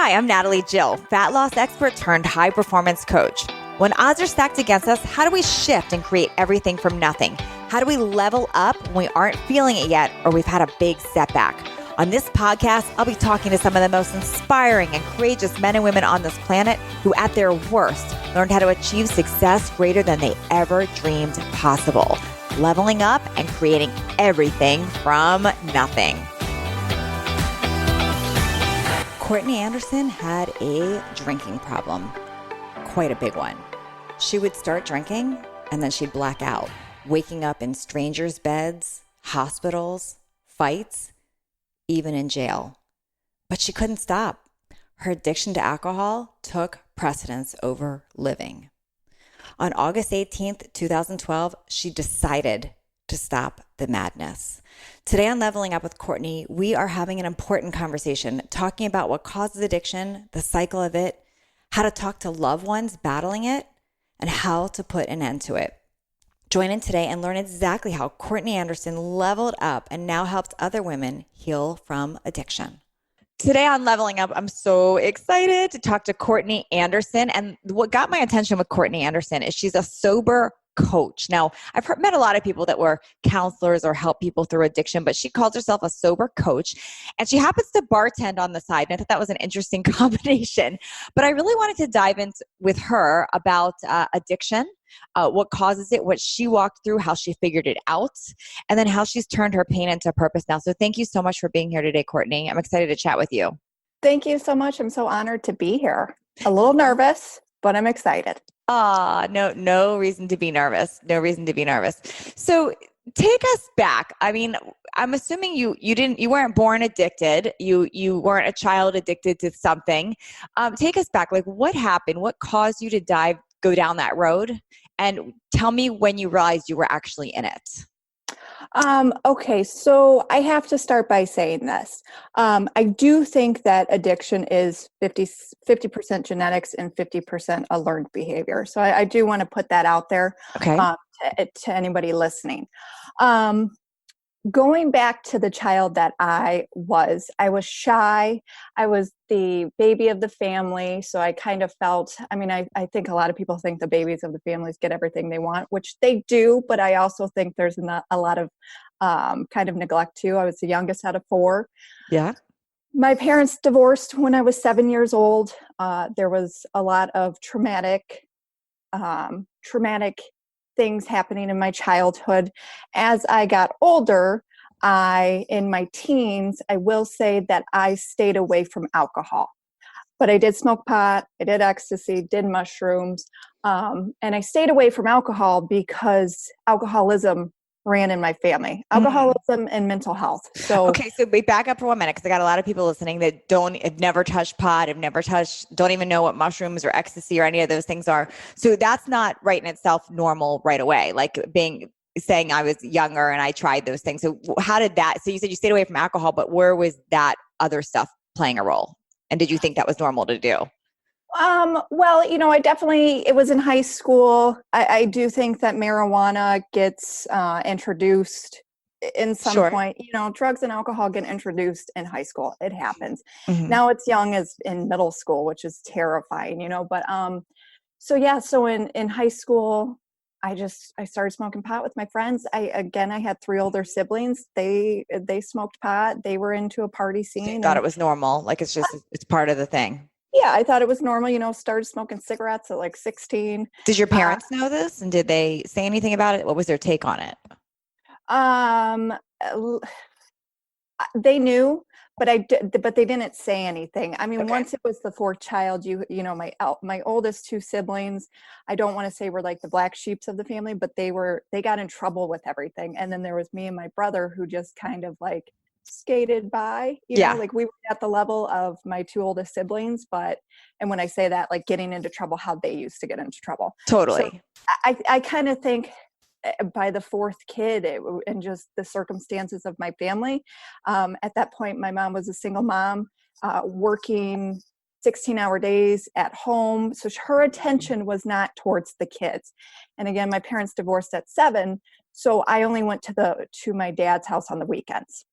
Hi, I'm Natalie Jill, fat loss expert turned high performance coach. When odds are stacked against us, how do we shift and create everything from nothing? How do we level up when we aren't feeling it yet or we've had a big setback? On this podcast, I'll be talking to some of the most inspiring and courageous men and women on this planet who at their worst learned how to achieve success greater than they ever dreamed possible, leveling up and creating everything from nothing. Courtney Andersen had a drinking problem, quite a big one. She would start drinking and then she'd black out, waking up in strangers' beds, hospitals, fights, even in jail. But she couldn't stop. Her addiction to alcohol took precedence over living. On August 18th, 2012, she decided to stop the madness. Today on Leveling Up with Courtney, we are having an important conversation talking about what causes addiction, the cycle of it, how to talk to loved ones battling it, and how to put an end to it. Join in today and learn exactly how Courtney Andersen leveled up and now helps other women heal from addiction. Today on Leveling Up, I'm so excited to talk to Courtney Andersen. And what got my attention with Courtney Andersen is she's a sober coach. Now, I've met a lot of people that were counselors or help people through addiction, but she calls herself a sober coach, and she happens to bartend on the side. And I thought that was an interesting combination. But I really wanted to dive in with her about addiction, what causes it, what she walked through, how she figured it out, and then how she's turned her pain into purpose now. So thank you so much for being here today, Courtney. I'm excited to chat with you. Thank you so much. I'm so honored to be here. A little nervous, but I'm excited. No reason to be nervous. No reason to be nervous. So take us back. I mean, I'm assuming you weren't born addicted. You weren't a child addicted to something. Take us back. Like, what happened? What caused you to go down that road? And tell me when you realized you were actually in it. Okay, so I have to start by saying this. I do think that addiction is 50% genetics and 50% a learned behavior. So I do want to put that out there to anybody listening. Going back to the child that I was shy. I was the baby of the family. So I kind of felt, I think a lot of people think the babies of the families get everything they want, which they do. But I also think there's a lot of kind of neglect too. I was the youngest out of 4. Yeah. My parents divorced when I was 7 years old. There was a lot of traumatic things happening in my childhood. As I got older, in my teens, I will say that I stayed away from alcohol. But I did smoke pot, I did ecstasy, did mushrooms, and I stayed away from alcohol because alcoholism ran in my family. Alcoholism and mental health. So we back up for 1 minute because I got a lot of people listening that have never touched pot, don't even know what mushrooms or ecstasy or any of those things are. So that's not right in itself normal right away. Like saying I was younger and I tried those things. So how did that? So you said you stayed away from alcohol, but where was that other stuff playing a role? And did you think that was normal to do? Well, it was in high school. I do think that marijuana gets introduced in some point. Drugs and alcohol get introduced in high school. It happens. Mm-hmm. Now it's young as in middle school, which is terrifying, but so in high school, I started smoking pot with my friends. I had 3 older siblings. They smoked pot. They were into a party scene. So you thought it was normal. Like it's part of the thing. Yeah, I thought it was normal, started smoking cigarettes at like 16. Did your parents know this? And did they say anything about it? What was their take on it? They knew, but they didn't say anything. Once it was the 4th child, my oldest 2 siblings, I don't want to say were like the black sheeps of the family, but they got in trouble with everything. And then there was me and my brother who just kind of like skated by, like we were at the level of my 2 oldest siblings, and when I say that, like getting into trouble, how they used to get into trouble. Totally. So I kind of think by the 4th kid and just the circumstances of my family, at that point, my mom was a single mom, working 16-hour days at home. So her attention was not towards the kids. And again, my parents divorced at 7. So I only went to my dad's house on the weekends.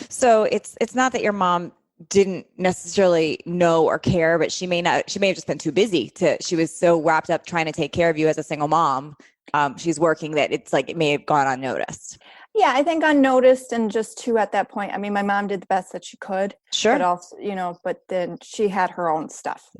So it's not that your mom didn't necessarily know or care, but she may have just been too busy she was so wrapped up trying to take care of you as a single mom. She's working that it's like, it may have gone unnoticed. Yeah, I think unnoticed, and just too at that point. I mean, my mom did the best that she could, Sure. but also, but then she had her own stuff.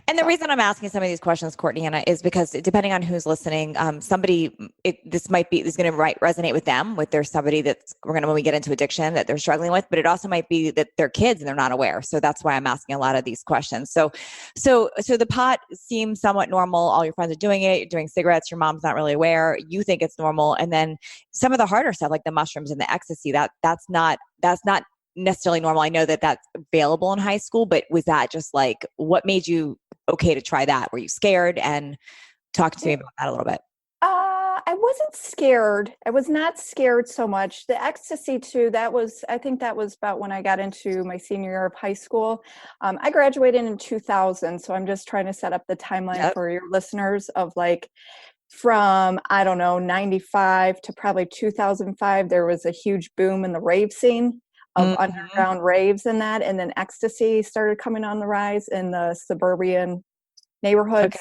And the reason I'm asking some of these questions, Courtney, Anna, is because depending on who's listening, this is going to resonate with them, with there's somebody when we get into addiction that they're struggling with, but it also might be that they're kids and they're not aware. So that's why I'm asking a lot of these questions. So the pot seems somewhat normal. All your friends are doing it. You're doing cigarettes. Your mom's not really aware. You think it's normal. And then some of the harder stuff, like the mushrooms and the ecstasy, that's not necessarily normal. I know that that's available in high school, but was that just like, what made you okay to try that? Were you scared? And talk to me about that a little bit. I wasn't scared. I was not scared so much. The ecstasy too, I think that was about when I got into my senior year of high school. I graduated in 2000. So I'm just trying to set up the timeline for your listeners of like, from, I don't know, 95 to probably 2005, there was a huge boom in the rave scene of underground raves and that. And then ecstasy started coming on the rise in the suburban neighborhoods.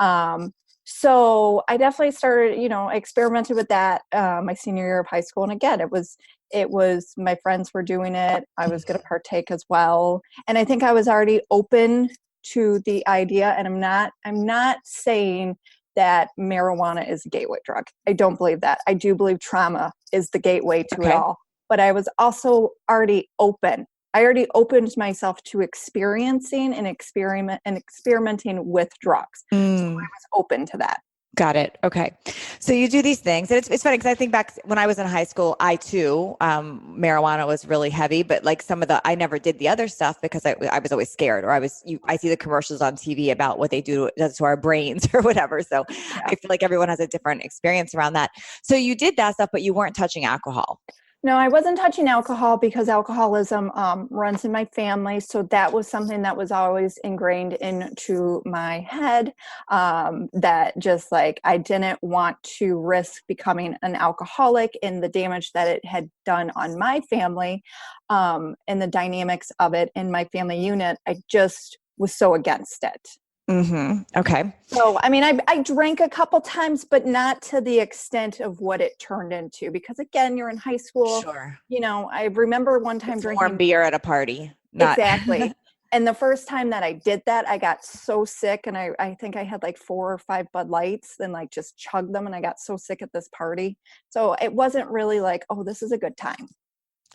Okay. So I definitely started, experimented with that my senior year of high school. And again, it was my friends were doing it. I was going to partake as well. And I think I was already open to the idea. And I'm not saying that marijuana is a gateway drug. I don't believe that. I do believe trauma is the gateway to it all. But I was also already open. I already opened myself to experiencing and experimenting with drugs. So I was open to that. Got it. Okay. So you do these things. And it's funny because I think back when I was in high school, I too, marijuana was really heavy, but like I never did the other stuff because I was always scared, or I see the commercials on TV about what they do to our brains or whatever. So I feel like everyone has a different experience around that. So you did that stuff, but you weren't touching alcohol. No, I wasn't touching alcohol because alcoholism runs in my family. So that was something that was always ingrained into my head, that just like I didn't want to risk becoming an alcoholic and the damage that it had done on my family, and the dynamics of it in my family unit. I just was so against it. Mm-hmm. Okay. So, I mean, I drank a couple times, but not to the extent of what it turned into, because again, you're in high school. Sure. I remember one time drinking warm beer at a party. Exactly. And the first time that I did that, I got so sick, and I think I had like 4 or 5 Bud Lights and like just chugged them, and I got so sick at this party. So it wasn't really like, oh, this is a good time.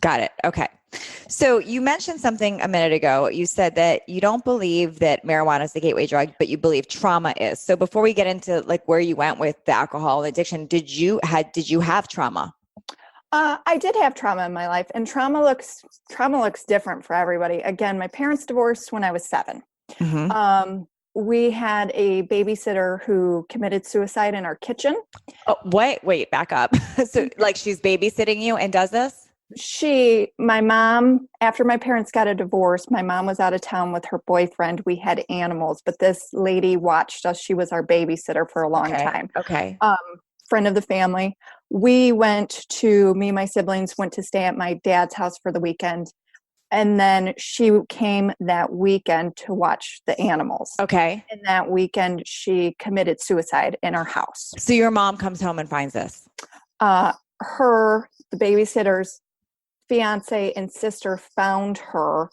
Got it. Okay. So you mentioned something a minute ago. You said that you don't believe that marijuana is the gateway drug, but you believe trauma is. So before we get into like where you went with the alcohol and addiction, did you have trauma? I did have trauma in my life, and trauma looks different for everybody. Again, my parents divorced when I was 7. Mm-hmm. We had a babysitter who committed suicide in our kitchen. Oh, wait, back up. So like she's babysitting you and does this? My mom, after my parents got a divorce, my mom was out of town with her boyfriend. We had animals, but this lady watched us. She was our babysitter for a long time. Okay. Friend of the family. Me and my siblings went to stay at my dad's house for the weekend. And then she came that weekend to watch the animals. Okay. And that weekend she committed suicide in our house. So your mom comes home and finds this? The babysitter's fiance and sister found her.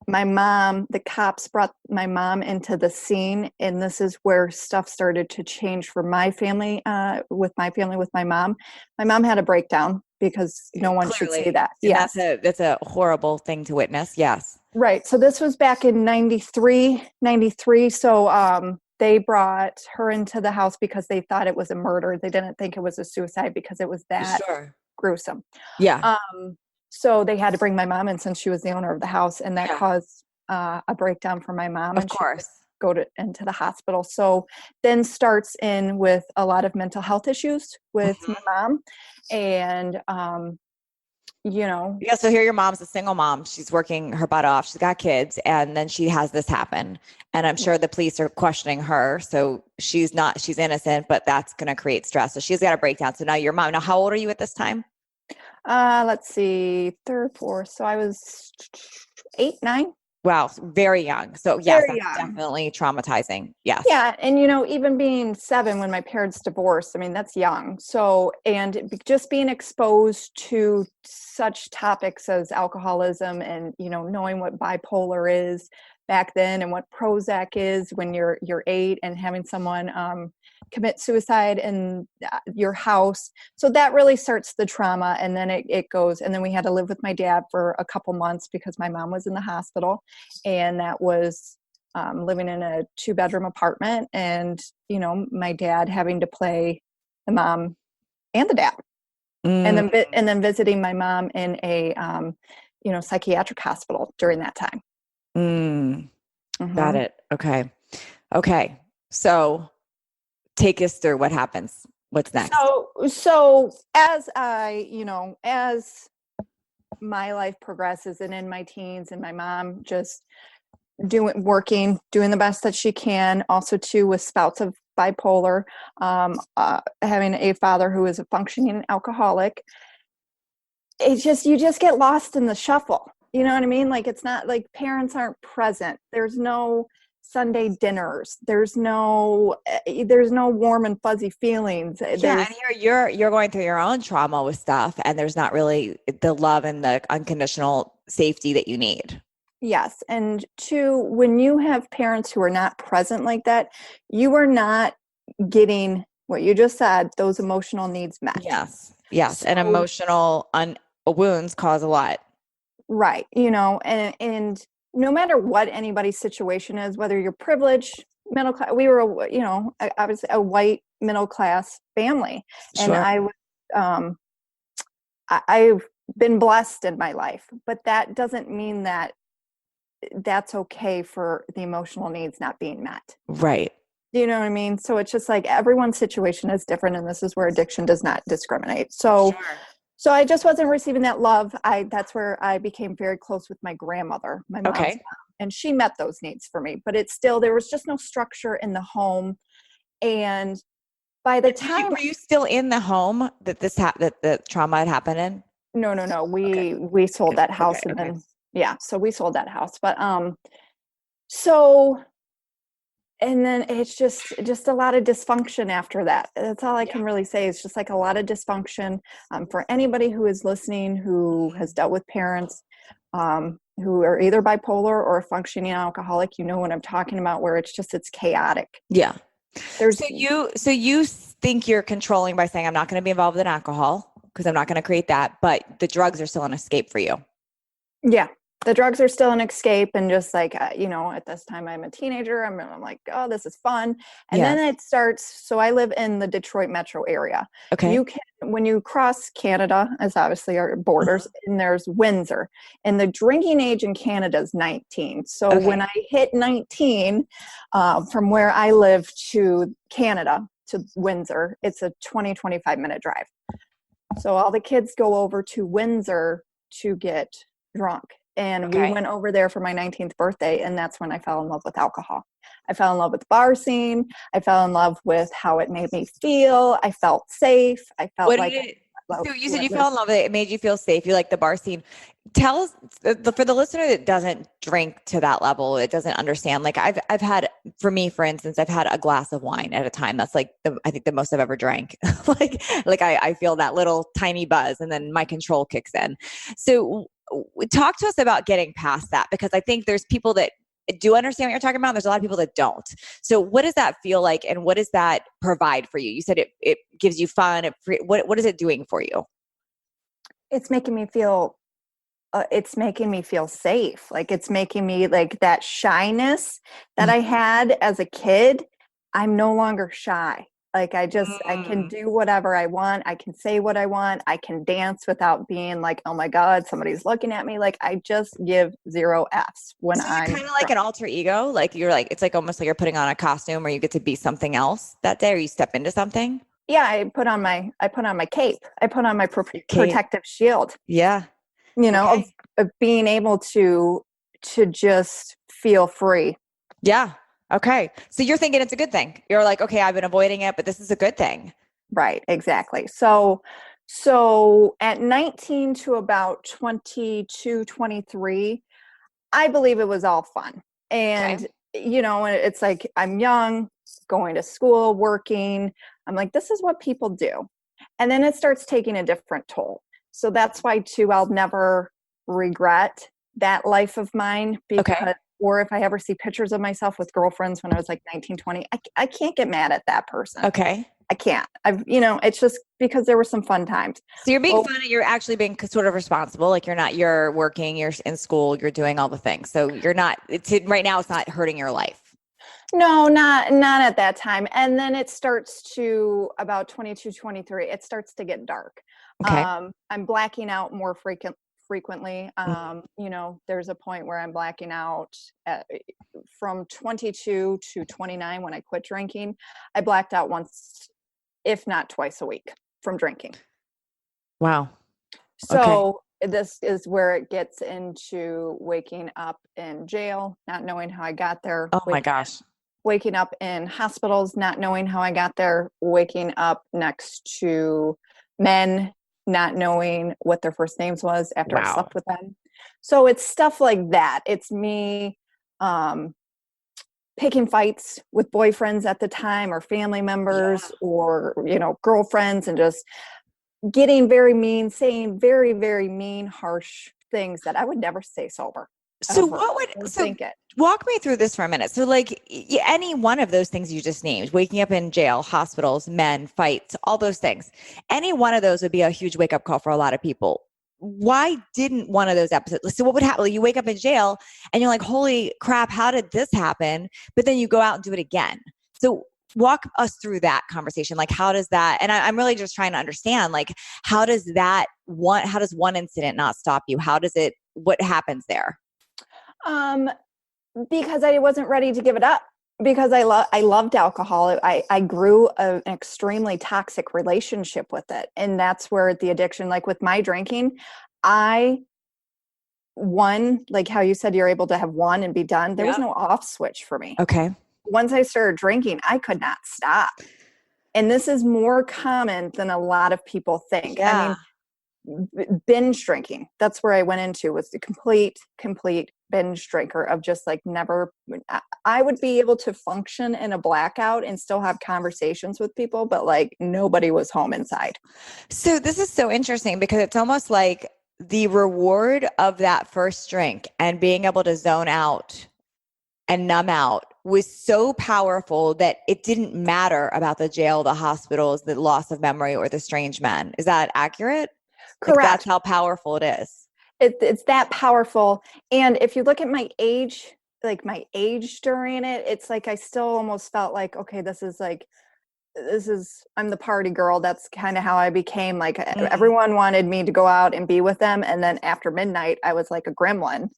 The cops brought my mom into the scene, and this is where stuff started to change for my family, with my mom. My mom had a breakdown because no one should see that. Yeah, that's a horrible thing to witness. Yes. Right. So this was back in 93. So they brought her into the house because they thought it was a murder. They didn't think it was a suicide because it was that gruesome. Yeah. So they had to bring my mom in since she was the owner of the house, and that caused a breakdown for my mom. Of course. Into the hospital. So then starts in with a lot of mental health issues with my mom. And, Yeah, so here your mom's a single mom. She's working her butt off. She's got kids. And then she has this happen. And I'm sure the police are questioning her. So she's innocent, but that's going to create stress. So she's got a breakdown. So now your mom, how old are you at this time? Let's see, third, fourth. So I was 8, 9. Wow, very young. So yes, Very that's young. definitely traumatizing. Yes. Yeah, and even being 7 when my parents divorced, I mean, that's young. So, and just being exposed to such topics as alcoholism and, knowing what bipolar is back then and what Prozac is when you're 8, and having someone commit suicide in your house. So that really starts the trauma, and then it goes, and then we had to live with my dad for a couple months because my mom was in the hospital, and that was living in a 2-bedroom apartment, and my dad having to play the mom and the dad, and then visiting my mom in a psychiatric hospital during that time. Got it. Okay. So take us through what happens. What's next? So as as my life progresses, and in my teens, and my mom just doing the best that she can, also too with spouts of bipolar, having a father who is a functioning alcoholic, it's just, you just get lost in the shuffle. You know what I mean? Like, it's not like parents aren't present. There's no Sunday dinners. There's no warm and fuzzy feelings. Yeah, and you're going through your own trauma with stuff, and there's not really the love and the unconditional safety that you need. Yes. And 2, when you have parents who are not present like that, you are not getting what you just said, those emotional needs met. Yes. So, And emotional wounds cause a lot. Right. And no matter what anybody's situation is, whether you're privileged, middle class, we were, obviously a white middle class family. Sure. And I've been blessed in my life, but that doesn't mean that that's okay for the emotional needs not being met. Right. You know what I mean? So it's just like everyone's situation is different, and this is where addiction does not discriminate. So, Sure. So I just wasn't receiving that love. That's where I became very close with my grandmother, my mom's mom, and she met those needs for me. But it's still, there was just no structure in the home. And by the time, were you still in the home that that the trauma had happened in? No. We sold that house, and then so we sold that house. But so. And then it's just a lot of dysfunction after that. That's all I can really say. It's just like a lot of dysfunction. For anybody who is listening, who has dealt with parents who are either bipolar or a functioning alcoholic, you know what I'm talking about, where it's chaotic. Yeah. So you think you're controlling by saying, I'm not going to be involved in alcohol because I'm not going to create that, but the drugs are still an escape for you. Yeah. The drugs are still an escape, and just like, at this time I'm a teenager. I'm like, oh, this is fun. And then it starts. So I live in the Detroit metro area. Okay. You can, when you cross Canada, as obviously our borders, and there's Windsor, and the drinking age in Canada is 19. So when I hit 19, from where I live to Canada, to Windsor, it's a 25 minute drive. So all the kids go over to Windsor to get drunk. And we went over there for my 19th birthday, and that's when I fell in love with alcohol. I fell in love with the bar scene. I fell in love with how it made me feel. I felt safe. I felt so you said you fell in love with it. It made you feel safe. You like the bar scene. Tell us, for the listener that doesn't drink to that level, it doesn't understand. Like I've had, for me, for instance, I've had a glass of wine at a time. That's like I think the most I've ever drank. like I feel that little tiny buzz, and then my control kicks in. So talk to us about getting past that, because I think there's people that do understand what you're talking about. There's a lot of people that don't. So what does that feel like, and what does that provide for you? You said it gives you fun. What is it doing for you? It's making me feel safe. Like, it's making me, like, that shyness that I had as a kid, I'm no longer shy. Like, I can do whatever I want. I can say what I want. I can dance without being like, oh my God, somebody's looking at me. Like, I just give 0 Fs when I'm kind of like an alter ego. Like it's like almost like you're putting on a costume, or you get to be something else that day, or you step into something. Yeah. I put on my cape. I put on my protective shield. Yeah. Of being able to just feel free. Yeah. Okay. So you're thinking it's a good thing. You're like, okay, I've been avoiding it, but this is a good thing. Right. Exactly. So So at 19 to about 22, 23, I believe it was all fun. Okay. And, it's like I'm young, going to school, working. I'm like, this is what people do. And then it starts taking a different toll. So that's why, too, I'll never regret that life of mine Okay. because, or if I ever see pictures of myself with girlfriends when I was like 19, 20, I can't get mad at that person. Okay. I can't. It's just because there were some fun times. So you're being Well, fun and you're actually being sort of responsible. Like you're working, you're in school, you're doing all the things. So you're not, right now it's not hurting your life. no, not at that time. And then it starts to about 22, 23, it starts to get dark. Okay. I'm blacking out more frequently. Mm. There's a point where I'm blacking out from 22 to 29 when I quit drinking. I blacked out once, if not twice a week from drinking. Wow. Okay. So this is where it gets into waking up in jail, not knowing how I got there, Oh my gosh. waking up in hospitals, not knowing how I got there, waking up next to men, not knowing what their first names was after I Wow. slept with them. So it's stuff like that. It's me picking fights with boyfriends at the time or family members Yeah. or, girlfriends, and just getting very mean, saying very, very mean, harsh things that I would never say sober. So Ever. what would, Or so think it. walk me through this for a minute. So like any one of those things you just named, waking up in jail, hospitals, men, fights, all those things, any one of those would be a huge wake up call for a lot of people. Why didn't one of those episodes? So what would happen? You wake up in jail and you're like, holy crap, how did this happen? But then you go out and do it again. So walk us through that conversation. Like, how does that, and I'm really just trying to understand, like, how does one incident not stop you? What happens there? Um, because I wasn't ready to give it up. Because I loved alcohol. I grew an extremely toxic relationship with it, and that's where the addiction, like with my drinking, I one, like how you said you're able to have one and be done. There was Yeah. no off switch for me. Okay. Once I started drinking, I could not stop. And this is more common than a lot of people think. I Yeah. mean, binge drinking, that's where I went into, was the complete binge drinker of just like never, I would be able to function in a blackout and still have conversations with people, but like nobody was home inside. So this is so interesting because it's almost like the reward of that first drink and being able to zone out and numb out was so powerful that it didn't matter about the jail, the hospitals, the loss of memory, or the strange men. Is that accurate? Like that's Correct. how powerful it is. It's that powerful. And if you look at my age, like my age during it, it's like I still almost felt like, okay, I'm the party girl. That's kind of how I became. Like Mm. everyone wanted me to go out and be with them. And then after midnight, I was like a gremlin,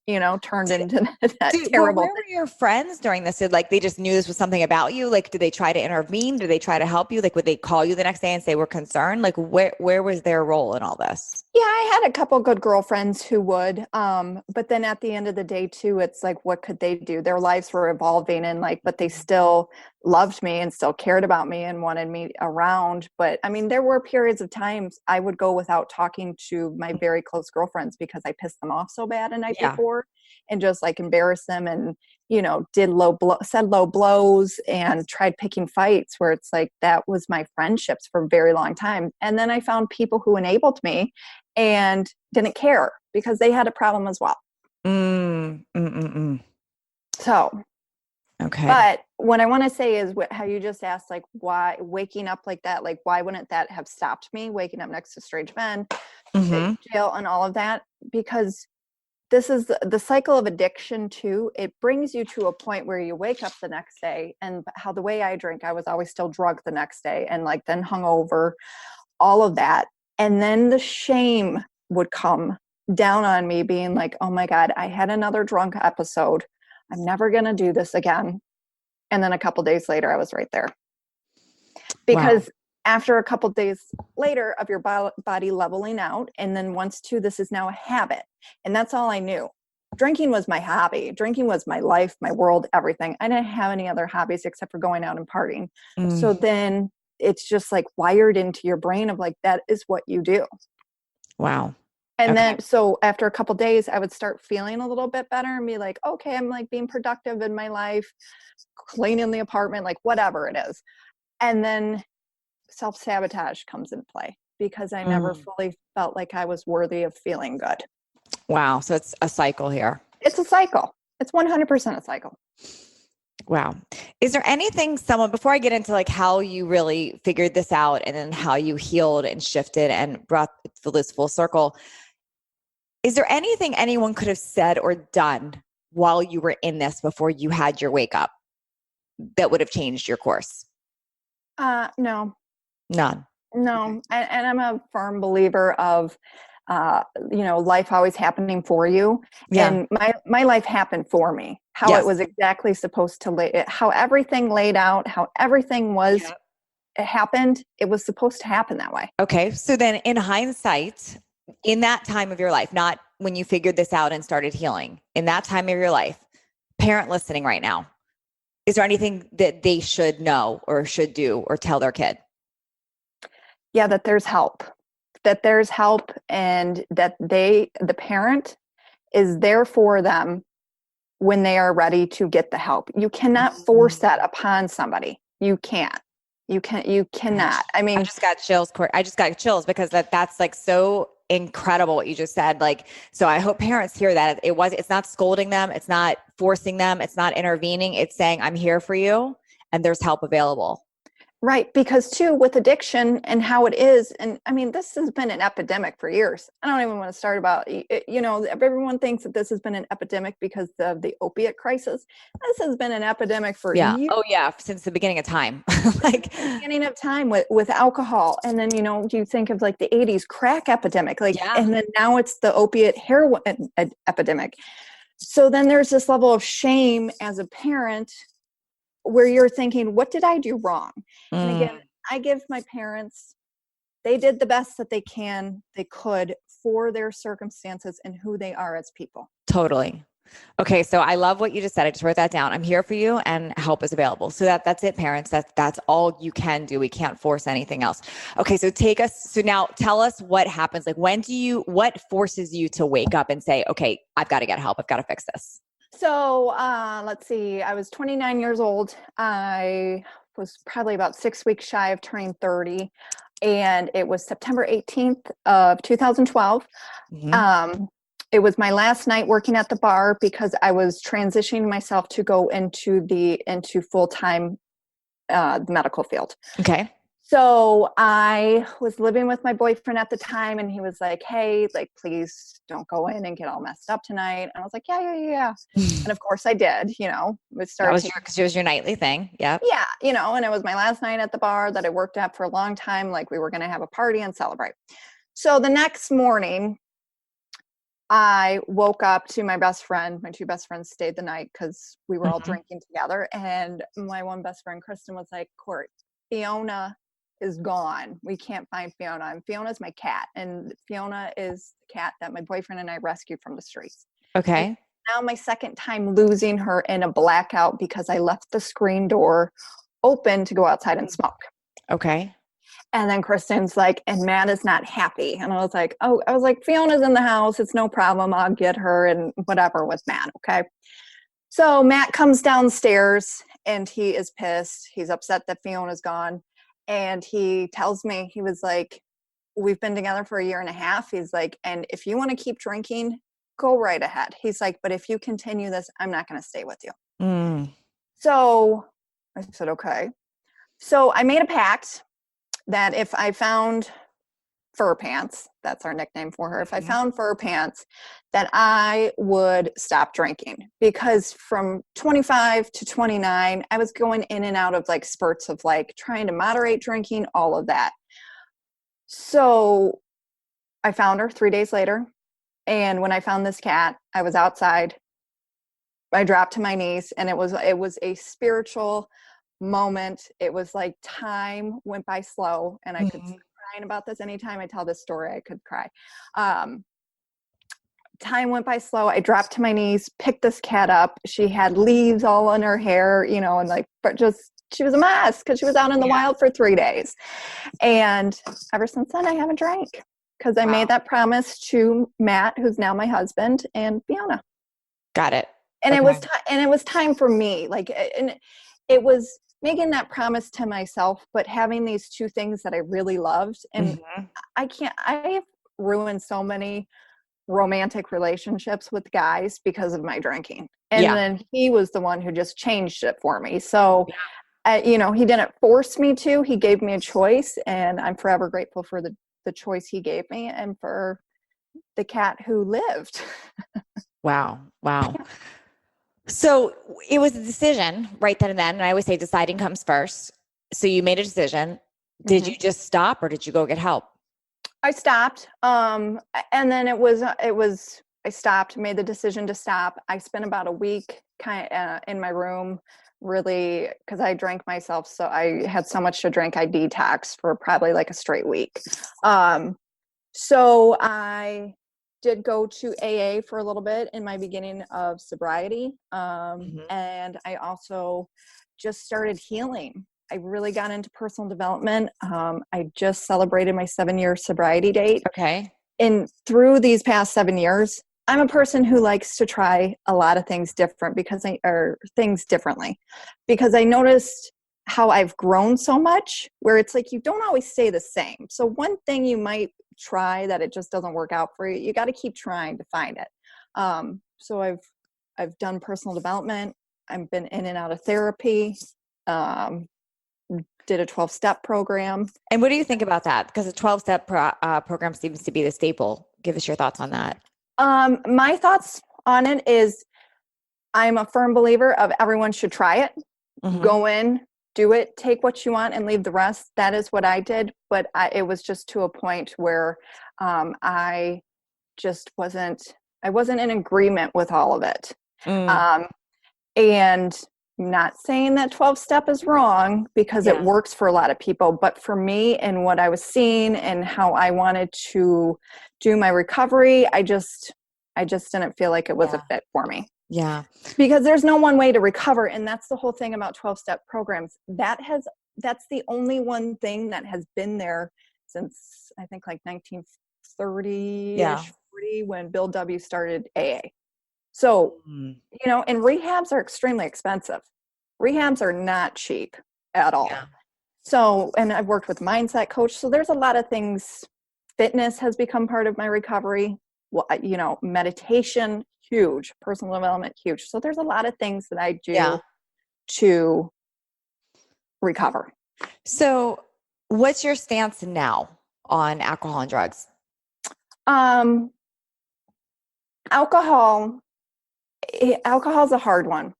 turned into that terrible Where were your friends during this? Did like they just knew this was something about you? Like, did they try to intervene? Did they try to help you? Like, would they call you the next day and say we're concerned? Like, where was their role in all this? Yeah, I had a couple good girlfriends who would. But then at the end of the day too, it's like, what could they do? Their lives were evolving and like, but they still loved me and still cared about me and wanted me around. But I mean, there were periods of times I would go without talking to my very close girlfriends because I pissed them off so bad a night Yeah. before, and just like embarrassed them, and said low blows and tried picking fights, where it's like that was my friendships for a very long time. And then I found people who enabled me and didn't care because they had a problem as well. Mm, mm, mm, mm. So, Okay. but what I want to say is how you just asked, like, why waking up like that, like, why wouldn't that have stopped me waking up next to strange men, Mm-hmm. jail, and all of that? Because this is the cycle of addiction too. It brings you to a point where you wake up the next day, and how the way I drink, I was always still drunk the next day, and like then hungover, all of that. And then the shame would come down on me, being like, oh my God, I had another drunk episode. I'm never going to do this again. And then a couple days later, I was right there. Wow. Because after a couple days later of your body leveling out, and then once too, this is now a habit. And that's all I knew. Drinking was my hobby. Drinking was my life, my world, everything. I didn't have any other hobbies except for going out and partying. So Mm. then it's just like wired into your brain of like, that is what you do. Wow. And Okay. then, so after a couple days, I would start feeling a little bit better and be like, okay, I'm like being productive in my life, cleaning the apartment, like whatever it is. And then self-sabotage comes into play because I never fully felt like I was worthy of feeling good. Wow. So it's a cycle here. It's a cycle. It's 100% a cycle. Wow. Is there anything before I get into like how you really figured this out and then how you healed and shifted and brought this full circle, is there anything anyone could have said or done while you were in this before you had your wake up that would have changed your course? No. None. No. And I'm a firm believer of, life always happening for you. Yeah. And my life happened for me, how Yes. it was exactly supposed to how everything laid out, how everything was, it happened. It was supposed to happen that way. Okay. So then in hindsight, in that time of your life, not when you figured this out and started healing, in that time of your life, parent listening right now, is there anything that they should know or should do or tell their kid? Yeah, that there's help, and that the parent is there for them when they are ready to get the help. You cannot force that upon somebody. You can't. You cannot. I mean, I just got chills, Court. I just got chills because that's like so incredible what you just said. Like, so I hope parents hear that. It's not scolding them. It's not forcing them. It's not intervening. It's saying, I'm here for you and there's help available. right. Because too, with addiction and how it is, and I mean, this has been an epidemic for years. I don't even want to start about, everyone thinks that this has been an epidemic because of the opiate crisis. This has been an epidemic for years. Oh yeah. Since the beginning of time. Like the beginning of time with alcohol. And then, you think of like the 80s crack epidemic, and then now it's the opiate heroin epidemic. So then there's this level of shame as a parent where you're thinking, what did I do wrong? And again, I give my parents, they did the best that they could for their circumstances and who they are as people. Totally. Okay. So I love what you just said. I just wrote that down. I'm here for you and help is available. So that's it, parents. That's all you can do. We can't force anything else. Okay. So now tell us what happens. Like what forces you to wake up and say, okay, I've got to get help. I've got to fix this. So let's see, I was 29 years old. I was probably about 6 weeks shy of turning 30. And it was September 18th of 2012. It was my last night working at the bar because I was transitioning myself to go into full-time medical field. Okay. So I was living with my boyfriend at the time, and he was like, hey, like, please don't go in and get all messed up tonight. And I was like, yeah. And of course I did, That was your nightly thing. Yeah. Yeah. And it was my last night at the bar that I worked at for a long time. Like, we were going to have a party and celebrate. So the next morning I woke up to my best friend. My two best friends stayed the night because we were all drinking together. And my one best friend, Kristen, was like, Court, Fiona is gone. We can't find Fiona. And Fiona's my cat. And Fiona is the cat that my boyfriend and I rescued from the streets. Okay. And now my second time losing her in a blackout because I left the screen door open to go outside and smoke. Okay. And then Kristen's like, and Matt is not happy. And I was like, Fiona's in the house. It's no problem. I'll get her and whatever with Matt. Okay. So Matt comes downstairs and he is pissed. He's upset that Fiona's gone. And he tells me, he was like, we've been together for 1.5 years. He's like, and if you want to keep drinking, go right ahead. He's like, but if you continue this, I'm not going to stay with you. So I said, okay. So I made a pact that if I found Fur Pants, that's our nickname for her, if I found Fur Pants, that I would stop drinking. Because from 25 to 29, I was going in and out of like spurts of like trying to moderate drinking, all of that. So I found her 3 days later. And when I found this cat, I was outside. I dropped to my knees, and it was a spiritual moment. It was like time went by slow, and I could start crying about this. Anytime I tell this story, I could cry. Time went by slow. I dropped to my knees, picked this cat up. She had leaves all in her hair, and like, but just she was a mess because she was out in the wild for 3 days. And ever since then, I haven't drank because I made that promise to Matt, who's now my husband, and Fiona. Got it. And it was time for me. Like, and it was making that promise to myself, but having these two things that I really loved. And I have ruined so many romantic relationships with guys because of my drinking. And then he was the one who just changed it for me. So, he didn't force me to. He gave me a choice, and I'm forever grateful for the choice he gave me and for the cat who lived. Wow. So it was a decision right then and then. And I always say deciding comes first. So you made a decision. Did you just stop or did you go get help? I stopped. And then I stopped, made the decision to stop. I spent about a week in my room, really, because I drank myself. So I had so much to drink. I detoxed for probably like a straight week. So I did go to AA for a little bit in my beginning of sobriety. And I also just started healing. I really got into personal development. I just celebrated my 7-year sobriety date. Okay. And through these past 7 years, I'm a person who likes to try a lot of things differently because I noticed how I've grown so much where it's like you don't always stay the same. So one thing you might try that it just doesn't work out for you, you got to keep trying to find it. So I've done personal development. I've been in and out of therapy. Did a 12-step program. And what do you think about that? Because a 12-step program seems to be the staple. Give us your thoughts on that. My thoughts on it is I'm a firm believer of everyone should try it. Go in, do it, take what you want and leave the rest. That is what I did. But it was just to a point where I just wasn't in agreement with all of it. And I'm not saying that 12-step is wrong because it works for a lot of people. But for me and what I was seeing and how I wanted to do my recovery, I just didn't feel like it was a fit for me. Yeah. Because there's no one way to recover. And that's the whole thing about 12-step programs. That's the only one thing that has been there since I think like 1930-ish, 40, when Bill W. started AA. So, and rehabs are extremely expensive. Rehabs are not cheap at all. Yeah. So, and I've worked with mindset coach. So there's a lot of things. Fitness has become part of my recovery. Well, meditation, huge. Personal development, huge. So there's a lot of things that I do to recover. So what's your stance now on alcohol and drugs? Alcohol's a hard one.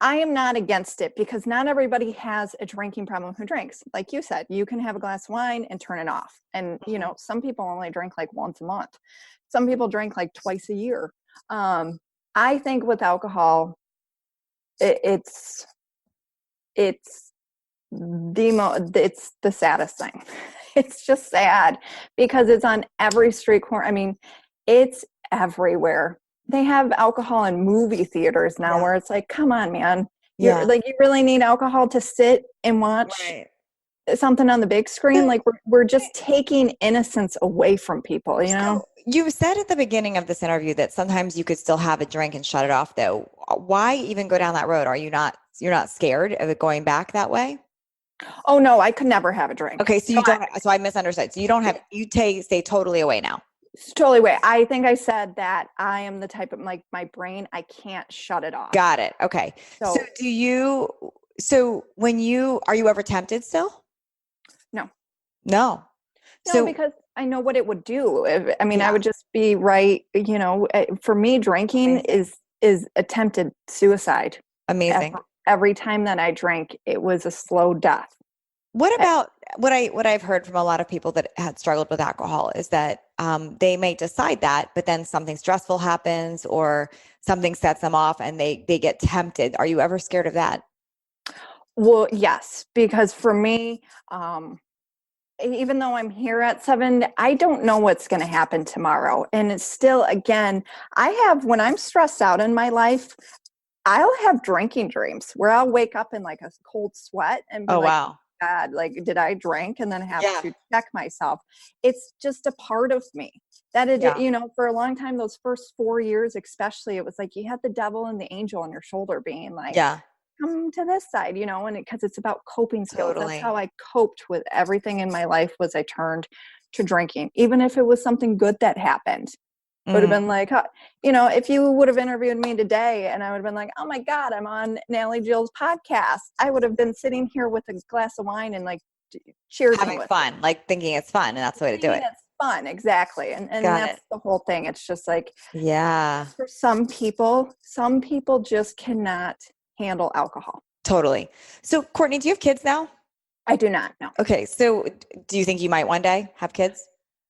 I am not against it because not everybody has a drinking problem who drinks. Like you said, you can have a glass of wine and turn it off. And, some people only drink like once a month. Some people drink like twice a year. I think with alcohol, it's the saddest thing. It's just sad because it's on every street corner. I mean, it's everywhere. They have alcohol in movie theaters now where it's like, come on, man. You really need alcohol to sit and watch something on the big screen. Like we're just taking innocence away from people, So you said at the beginning of this interview that sometimes you could still have a drink and shut it off though. Why even go down that road? You're not scared of it going back that way? Oh no, I could never have a drink. Okay. So so I misunderstood. So you stay totally away now. Totally away. I think I said that I am the type of my brain, I can't shut it off. Got it. Okay. So are you ever tempted still? No. So because I know what it would do. I would just be right. For me, drinking is attempted suicide. Amazing. Every time that I drank, it was a slow death. What about what I've heard from a lot of people that had struggled with alcohol is that they may decide that, but then something stressful happens or something sets them off and they get tempted. Are you ever scared of that? Well, yes, because for me, even though I'm here at 7, I don't know what's going to happen tomorrow. And it's still, again, when I'm stressed out in my life, I'll have drinking dreams where I'll wake up in like a cold sweat and be Oh, like, wow. God, like, did I drink? And then have Yeah. to check myself. It's just a part of me that Yeah. for a long time, those first 4 years, especially, it was like you had the devil and the angel on your shoulder being like, Yeah. come to this side, and because it's about coping skills. That's Totally. how I coped with everything in my life was I turned to drinking, even if it was something good that happened. Would have Mm. been like, if you would have interviewed me today and I would have been like, oh my God, I'm on Natalie Jill's podcast, I would have been sitting here with a glass of wine and like cheersing Having with fun, like thinking it's fun, and that's the way to do thinking it. it's fun. Exactly. And Got it. that's the whole thing. It's just like, Yeah, for some people just cannot handle alcohol. totally. So, Courtney, do you have kids now? I do not know. Okay, so do you think you might one day have kids?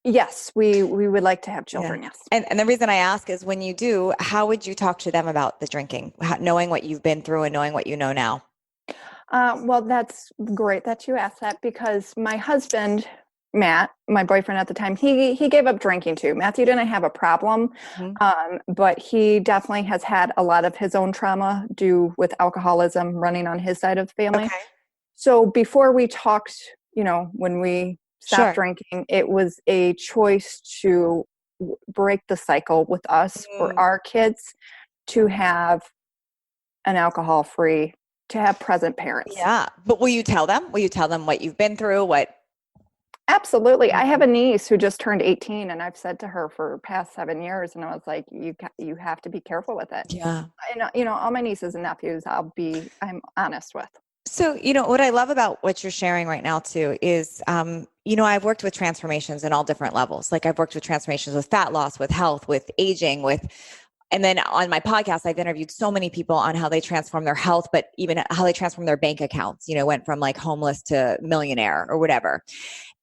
Yes, we would like to have Yeah. children. Yes. And the reason I ask is when you do, how would you talk to them about the drinking, knowing what you've been through and knowing what you know now? Well, that's great that you asked that because my husband, Matt, my boyfriend at the time, he gave up drinking too. Matthew didn't have a problem, Mhm. but he definitely has had a lot of his own trauma due with alcoholism running on his side of the family. Okay. So before we talked, when we stopped Sure. drinking, it was a choice to break the cycle with us for Mm. our kids to have an alcohol free, to have present parents. Yeah. But will you tell them? Will you tell them what you've been through? What? Absolutely. I have Mhm. a niece who just turned 18 and I've said to her for past 7 years, and I was like, you have to be careful with it. Yeah. And, all my nieces and nephews, I'm honest with. So, what I love about what you're sharing right now too is, I've worked with transformations in all different levels. Like I've worked with transformations with fat loss, with health, with aging, and then on my podcast, I've interviewed so many people on how they transform their health, but even how they transform their bank accounts, went from like homeless to millionaire or whatever.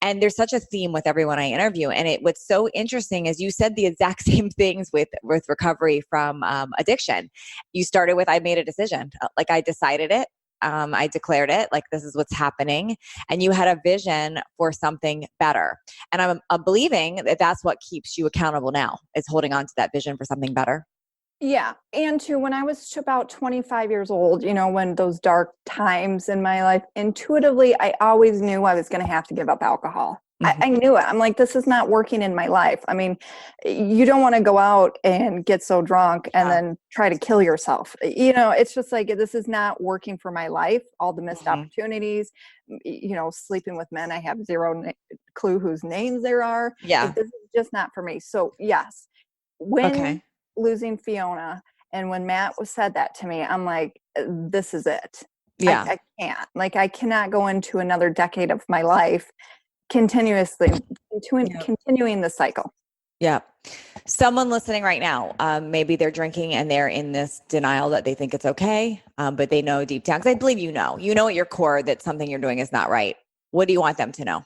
And there's such a theme with everyone I interview. And what's so interesting is you said the exact same things with recovery from addiction. You started with, I made a decision. Like I decided it. I declared it, like this is what's happening. And you had a vision for something better. And I'm believing that that's what keeps you accountable now, is holding on to that vision for something better. Yeah. And when I was about 25 years old, when those dark times in my life, intuitively, I always knew I was going to have to give up alcohol. I Mm-hmm. knew it. I'm like, this is not working in my life. I mean, you don't want to go out and get so drunk and Yeah. then try to kill yourself. It's just like, this is not working for my life. All the missed Mm-hmm. opportunities, sleeping with men, I have zero clue whose names there are. Yeah. Like, this is just not for me. So yes, when Okay. losing Fiona and when Matt said that to me, I'm like, this is it. Yeah. I can't. Like, I cannot go into another decade of my life continuously Yeah. continuing the cycle. Yeah. Someone listening right now, maybe they're drinking and they're in this denial that they think it's okay, but they know deep down, because I believe you know at your core that something you're doing is not right. What do you want them to know?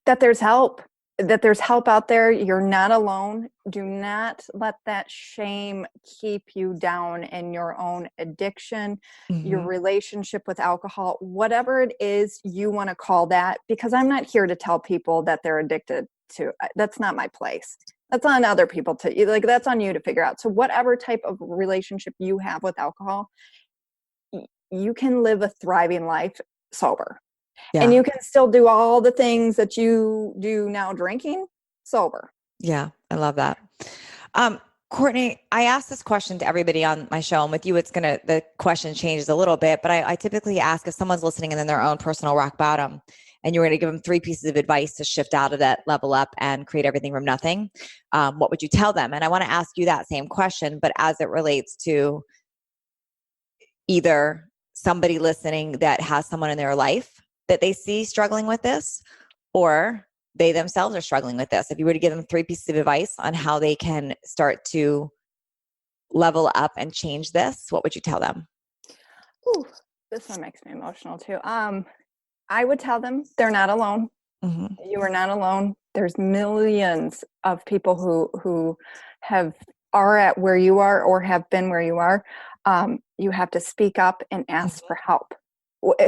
That there's help. That there's help out there. You're not alone. Do not let that shame keep you down in your own addiction, your Mm-hmm. relationship with alcohol, whatever it is you want to call that, because I'm not here to tell people that they're addicted to. That's not my place. That's on other people to, like, that's on you to figure out. So whatever type of relationship you have with alcohol, you can live a thriving life sober. And Yeah. you can still do all the things that you do now drinking sober. Yeah. I love that. Courtney, I ask this question to everybody on my show, and with you, the question changes a little bit, but I typically ask if someone's listening and in their own personal rock bottom, and you're going to give them 3 pieces of advice to shift out of that, level up, and create everything from nothing. What would you tell them? And I want to ask you that same question, but as it relates to either somebody listening that has someone in their life that they see struggling with this, or they themselves are struggling with this. If you were to give them 3 pieces of advice on how they can start to level up and change this, what would you tell them? Ooh, this one makes me emotional too. I would tell them they're not alone. Mm-hmm. You are not alone. There's millions of people who are at where you are or have been where you are. You have to speak up and ask for help.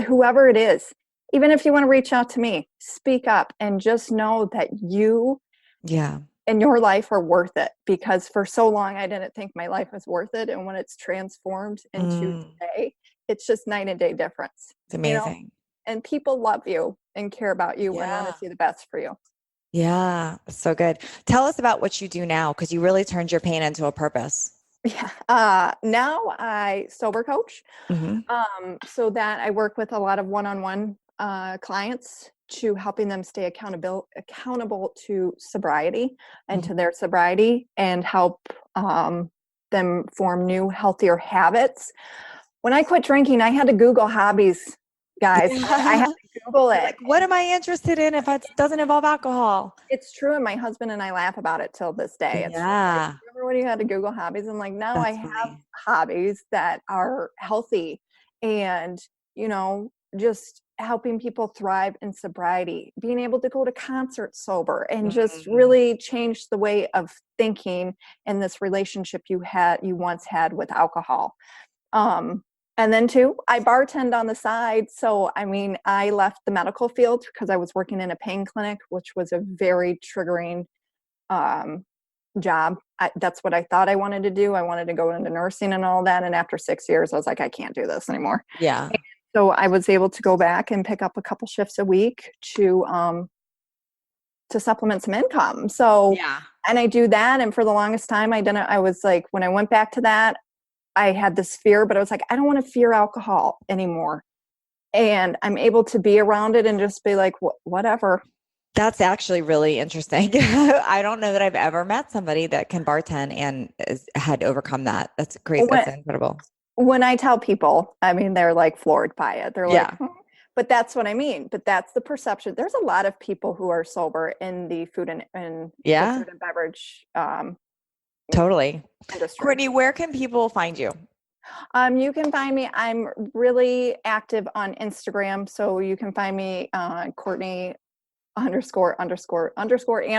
Whoever it is, even if you want to reach out to me, speak up and just know that you Yeah. in your life are worth it, because for so long I didn't think my life was worth it. And when it's transformed into today, it's just night and day difference. It's amazing. And people love you and care about you and want Yeah. to see the best for you. Yeah. So good. Tell us about what you do now, because you really turned your pain into a purpose. Yeah. Now I sober coach. Mm-hmm. So that I work with a lot of one-on-one clients to helping them stay accountable to sobriety and to their sobriety, and help them form new, healthier habits. When I quit drinking, I had to Google hobbies, guys. I had to Google it. Like, what am I interested in if it doesn't involve alcohol? It's true. And my husband and I laugh about it till this day. It's Yeah. like, remember when you had to Google hobbies? I'm like, now That's I have funny. hobbies that are healthy and, just helping people thrive in sobriety, being able to go to concerts sober, and just really change the way of thinking in this relationship you once had with alcohol. And then too, I bartend on the side. So, I left the medical field because I was working in a pain clinic, which was a very triggering job. That's what I thought I wanted to do. I wanted to go into nursing and all that. And after 6 years, I was like, I can't do this anymore. Yeah. And so I was able to go back and pick up a couple shifts a week to supplement some income. So, Yeah. and I do that. And for the longest time, I was like, when I went back to that, I had this fear, but I was like, I don't want to fear alcohol anymore. And I'm able to be around it and just be like, whatever. That's actually really interesting. I don't know that I've ever met somebody that can bartend and had overcome that. That's great. That's incredible. When I tell people, they're like floored by it. They're like, but that's what I mean. But that's the perception. There's a lot of people who are sober in the food and the food and beverage totally industry. Courtney, where can people find you? You can find me. I'm really active on Instagram, so you can find me Courtney __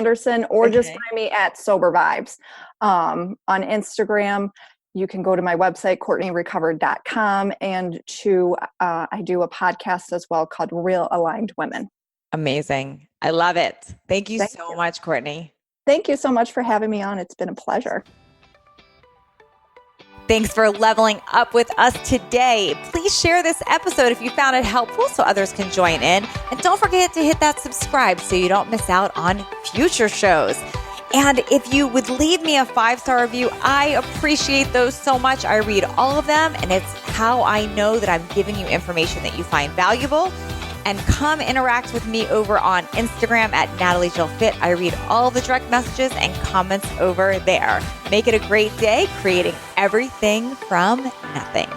Andersen, or just find me at Sober Vibes on Instagram. You can go to my website, CourtneyRecovered.com, and I do a podcast as well called Real Aligned Women. Amazing. I love it. Thank you so much, Courtney. Thank you so much for having me on. It's been a pleasure. Thanks for leveling up with us today. Please share this episode if you found it helpful so others can join in. And don't forget to hit that subscribe so you don't miss out on future shows. And if you would leave me a 5-star review, I appreciate those so much. I read all of them, and it's how I know that I'm giving you information that you find valuable. And come interact with me over on Instagram at Natalie Jill Fit. I read all the direct messages and comments over there. Make it a great day, creating everything from nothing.